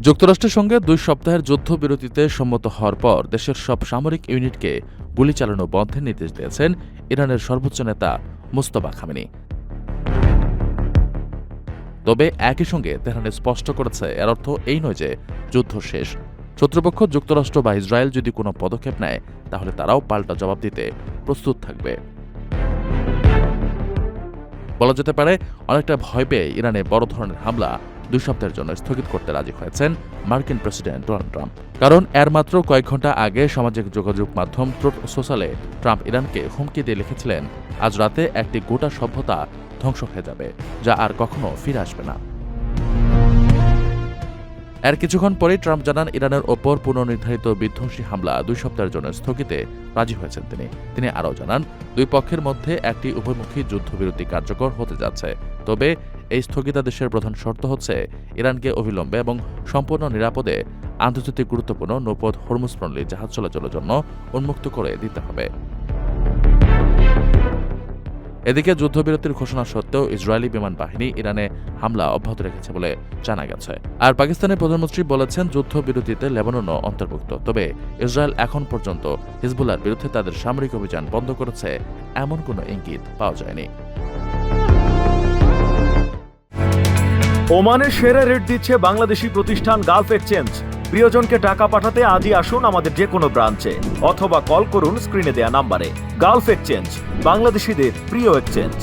যুক্তরাষ্ট্রের সঙ্গে 2 সপ্তাহের যুদ্ধবিরতিতে সম্মত হওয়ার পর দেশের সব সামরিক ইউনিটকে গুলি চালানো বন্ধের নির্দেশ দিয়েছেন ইরানের সর্বোচ্চ নেতা মুজতবা খামেনি। তবে একই সঙ্গে তেহরান স্পষ্ট করেছে এর অর্থ এই নয় যে যুদ্ধ শেষ। শত্রুপক্ষ যুক্তরাষ্ট্র বা ইসরায়েল যদি কোনো পদক্ষেপ নেয় তাহলে তারাও পাল্টা জবাব দিতে প্রস্তুত থাকবে। বলা যেতে পারে অনেকটা ভয় পেয়ে ইরানে বড় ধরনের হামলা 2 সপ্তাহের জন্য স্থগিত করতে রাজি হয়েছেন মার্কিন প্রেসিডেন্ট ডোনাল্ড ট্রাম্প। কারণ এর মাত্র কয়েক ঘন্টা আগে সামাজিক যোগাযোগ মাধ্যম ট্রুথ সোশ্যালে ট্রাম্প ইরানকে হুমকি দিয়ে লিখেছিলেন, আজ রাতে একটি গোটা সভ্যতা ধ্বংস হয়ে যাবে, যা আর কখনো ফিরে আসবে না। এর কিছুক্ষণ পরেই ট্রাম্প জানান ইরানের ওপর পুনর্নির্ধারিত বিধ্বংসী হামলা 2 সপ্তাহের জন্য স্থগিতে রাজি হয়েছেন তিনি আরও জানান 2 পক্ষের মধ্যে একটি উভয়মুখী যুদ্ধবিরতি কার্যকর হতে যাচ্ছে। তবে এই স্থগিতাদেশের প্রধান শর্ত হচ্ছে ইরানকে অবিলম্বে এবং সম্পূর্ণ নিরাপদে আন্তর্জাতিক গুরুত্বপূর্ণ নৌপথ হরমুজ প্রণালী জাহাজ চলাচলের জন্য উন্মুক্ত করে দিতে হবে। এদিকে যুদ্ধবিরতির ঘোষণা সত্ত্বেও ইসরায়েলি বিমান বাহিনী ইরানে হামলা অব্যাহত রেখেছে বলে জানা গেছে। আর পাকিস্তানের প্রধানমন্ত্রী বলেছেন যুদ্ধবিরতিতে লেবাননও অন্তর্ভুক্ত। তবে ইসরায়েল এখন পর্যন্ত হিজবুল্লাহর বিরুদ্ধে তাদের সামরিক অভিযান বন্ধ করেছে এমন কোনো ইঙ্গিত পাওয়া যায়নি। ওমানের সেরা রেট দিচ্ছে বাংলাদেশি প্রতিষ্ঠান গালফ এক্সচেঞ্জ। প্রিয়জনকে টাকা পাঠাতে আজই আসুন আমাদের যে কোনো ব্রাঞ্চে অথবা কল করুন স্ক্রিনে দেয়া নাম্বারে। গালফ এক্সচেঞ্জ, বাংলাদেশিদের প্রিয় এক্সচেঞ্জ।